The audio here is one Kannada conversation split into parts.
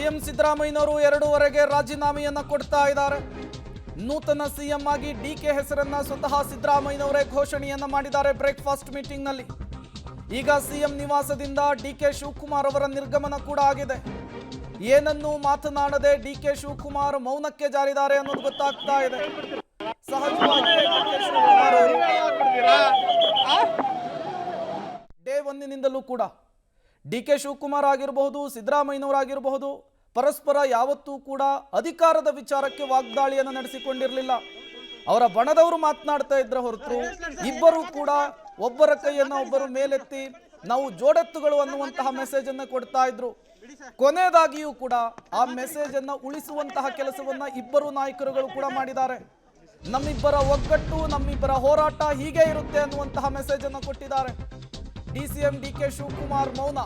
ಸಿಎಂ ಸಿದ್ದರಾಮಯ್ಯನವರು 2ವರೆಗೆ ರಾಜೀನಾಮೆಯನ್ನ ಕೊಡ್ತಾ ಇದ್ದಾರೆ. ನೂತನ ಸಿಎಂ ಆಗಿ ಡಿಕೆ ಹೆಸರನ್ನ ಸ್ವತಃ ಸಿದ್ದರಾಮಯ್ಯನವರೇ ಘೋಷಣೆಯನ್ನ ಮಾಡಿದ್ದಾರೆ ಬ್ರೇಕ್ಫಾಸ್ಟ್ ಮೀಟಿಂಗ್ ನಲ್ಲಿ. ಈಗ ಸಿಎಂ ನಿವಾಸದಿಂದ ಡಿಕೆ ಶಿವಕುಮಾರ್ ಅವರ ನಿರ್ಗಮನ ಕೂಡ ಆಗಿದೆ. ಏನನ್ನೂ ಮಾತನಾಡದೆ ಡಿಕೆ ಶಿವಕುಮಾರ್ ಮೌನಕ್ಕೆ ಜಾರಿದ್ದಾರೆ ಅನ್ನೋದು ಗೊತ್ತಾಗ್ತಾ ಇದೆ. ಸಹಜವಾಗಿ ಡೇ ಒಂದಿನಿಂದಲೂ ಕೂಡ ಡಿಕೆ ಶಿವಕುಮಾರ್ ಆಗಿರಬಹುದು, ಸಿದ್ದರಾಮಯ್ಯನವರಾಗಿರಬಹುದು, ಪರಸ್ಪರ ಯಾವತ್ತೂ ಕೂಡ ಅಧಿಕಾರದ ವಿಚಾರಕ್ಕೆ ವಾಗ್ದಾಳಿಯನ್ನು ನಡೆಸಿಕೊಂಡಿರಲಿಲ್ಲ. ಅವರ ಬಣದವರು ಮಾತನಾಡ್ತಾ ಇದ್ರ ಹೊರತು ಇಬ್ಬರು ಕೂಡ ಒಬ್ಬರ ಕೈಯನ್ನು ಒಬ್ಬರು ಮೇಲೆತ್ತಿ ನಾವು ಜೋಡೆತ್ತುಗಳು ಅನ್ನುವಂತಹ ಮೆಸೇಜ್ ಅನ್ನು ಕೊಡ್ತಾ ಇದ್ರು. ಕೊನೆಯದಾಗಿಯೂ ಕೂಡ ಆ ಮೆಸೇಜ್ ಅನ್ನು ಉಳಿಸುವಂತಹ ಕೆಲಸವನ್ನ ಇಬ್ಬರು ನಾಯಕರುಗಳು ಕೂಡ ಮಾಡಿದ್ದಾರೆ. ನಮ್ಮಿಬ್ಬರ ಒಗ್ಗಟ್ಟು, ನಮ್ಮಿಬ್ಬರ ಹೋರಾಟ ಹೀಗೆ ಇರುತ್ತೆ ಅನ್ನುವಂತಹ ಮೆಸೇಜ್ ಅನ್ನು ಕೊಟ್ಟಿದ್ದಾರೆ. ಡಿಸಿಎಂ ಡಿಕೆ ಶಿವಕುಮಾರ್ ಮೌನ.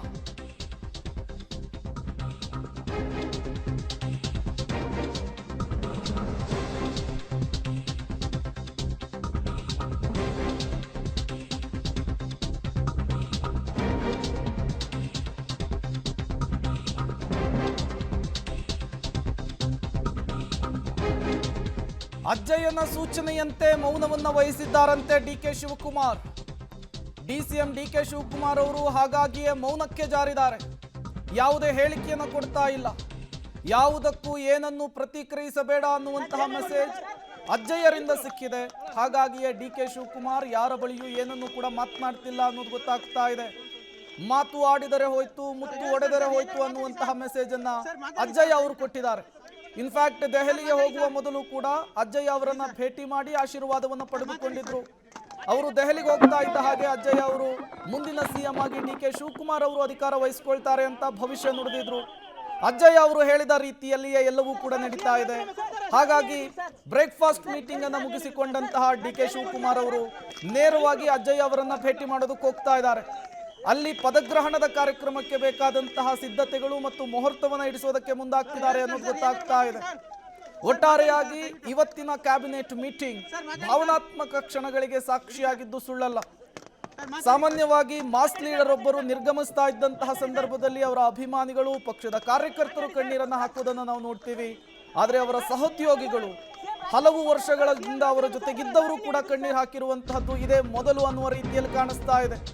ಅಜ್ಜಯ್ಯನ ಸೂಚನೆಯಂತೆ ಮೌನವನ್ನು ವಹಿಸಿದ್ದಾರಂತೆ DK Shivakumar. DCM DK Shivakumar ಅವರು ಹಾಗಾಗಿಯೇ ಮೌನಕ್ಕೆ ಜಾರಿದ್ದಾರೆ. ಯಾವುದೇ ಹೇಳಿಕೆಯನ್ನು ಕೊಡ್ತಾ ಇಲ್ಲ. ಯಾವುದಕ್ಕೂ ಏನನ್ನು ಪ್ರತಿಕ್ರಿಯಿಸಬೇಡ ಅನ್ನುವಂತಹ ಮೆಸೇಜ್ ಅಜ್ಜಯ್ಯರಿಂದ ಸಿಕ್ಕಿದೆ. ಹಾಗಾಗಿಯೇ ಡಿಕೆ ಶಿವಕುಮಾರ್ ಯಾರ ಬಳಿಯೂ ಏನನ್ನು ಕೂಡ ಮಾತನಾಡ್ತಿಲ್ಲ ಅನ್ನೋದು ಗೊತ್ತಾಗ್ತಾ ಇದೆ. ಮಾತು ಆಡಿದರೆ ಹೋಯ್ತು, ಮುತ್ತು ಒಡೆದರೆ ಹೋಯ್ತು ಅನ್ನುವಂತಹ ಮೆಸೇಜ್ ಅನ್ನ ಅಜ್ಜಯ್ಯ ಅವರು ಕೊಟ್ಟಿದ್ದಾರೆ. ಇನ್ಫ್ಯಾಕ್ಟ್ ದೆಹಲಿಗೆ ಹೋಗುವ ಮೊದಲು ಕೂಡ ಅಜ್ಜಯ್ಯ ಅವರನ್ನ ಭೇಟಿ ಮಾಡಿ ಆಶೀರ್ವಾದವನ್ನು ಪಡೆದುಕೊಂಡಿದ್ರು. ಅವರು ದೆಹಲಿಗೆ ಹೋಗ್ತಾ ಇದ್ದ ಹಾಗೆ ಅಜ್ಜಯ್ಯ ಅವರು ಮುಂದಿನ ಸಿಎಂ ಆಗಿ ಡಿಕೆ ಶಿವಕುಮಾರ್ ಅವರು ಅಧಿಕಾರ ವಹಿಸಿಕೊಳ್ತಾರೆ ಅಂತ ಭವಿಷ್ಯ ನುಡಿದಿದ್ರು. ಅಜ್ಜಯ್ಯ ಅವರು ಹೇಳಿದ ರೀತಿಯಲ್ಲಿಯೇ ಎಲ್ಲವೂ ಕೂಡ ನಡೀತಾ ಇದೆ. ಹಾಗಾಗಿ ಬ್ರೇಕ್ಫಾಸ್ಟ್ ಮೀಟಿಂಗ್ ಅನ್ನು ಮುಗಿಸಿಕೊಂಡಂತಹ ಡಿಕೆ ಶಿವಕುಮಾರ್ ಅವರು ನೇರವಾಗಿ ಅಜ್ಜಯ್ಯ ಅವರನ್ನ ಭೇಟಿ ಮಾಡೋದಕ್ಕೆ ಹೋಗ್ತಾ ಇದ್ದಾರೆ. ಅಲ್ಲಿ ಪದಗ್ರಹಣದ ಕಾರ್ಯಕ್ರಮಕ್ಕೆ ಬೇಕಾದಂತಹ ಸಿದ್ಧತೆಗಳು ಮತ್ತು ಮುಹೂರ್ತವನ್ನು ಇಡಿಸೋದಕ್ಕೆ ಮುಂದಾಗ್ತಿದ್ದಾರೆ ಅನ್ನೋದು ಗೊತ್ತಾಗ್ತಾ ಇದೆ. ಒಟ್ಟಾರೆಯಾಗಿ ಇವತ್ತಿನ ಕ್ಯಾಬಿನೆಟ್ ಮೀಟಿಂಗ್ ಭಾವನಾತ್ಮಕ ಕ್ಷಣಗಳಿಗೆ ಸಾಕ್ಷಿಯಾಗಿದ್ದು ಸುಳ್ಳಲ್ಲ. ಸಾಮಾನ್ಯವಾಗಿ ಮಾಸ್ ಲೀಡರ್ ಒಬ್ಬರು ನಿರ್ಗಮಿಸ್ತಾ ಇದ್ದಂತಹ ಸಂದರ್ಭದಲ್ಲಿ ಅವರ ಅಭಿಮಾನಿಗಳು, ಪಕ್ಷದ ಕಾರ್ಯಕರ್ತರು ಕಣ್ಣೀರನ್ನು ಹಾಕುವುದನ್ನು ನಾವು ನೋಡ್ತೀವಿ. ಆದರೆ ಅವರ ಸಹೋದ್ಯೋಗಿಗಳು, ಹಲವು ವರ್ಷಗಳಿಂದ ಅವರ ಜೊತೆಗಿದ್ದವರು ಕೂಡ ಕಣ್ಣೀರು ಹಾಕಿರುವಂತಹದ್ದು ಇದೇ ಮೊದಲು ಅನ್ನುವ ರೀತಿಯಲ್ಲಿ ಕಾಣಿಸ್ತಾ ಇದೆ.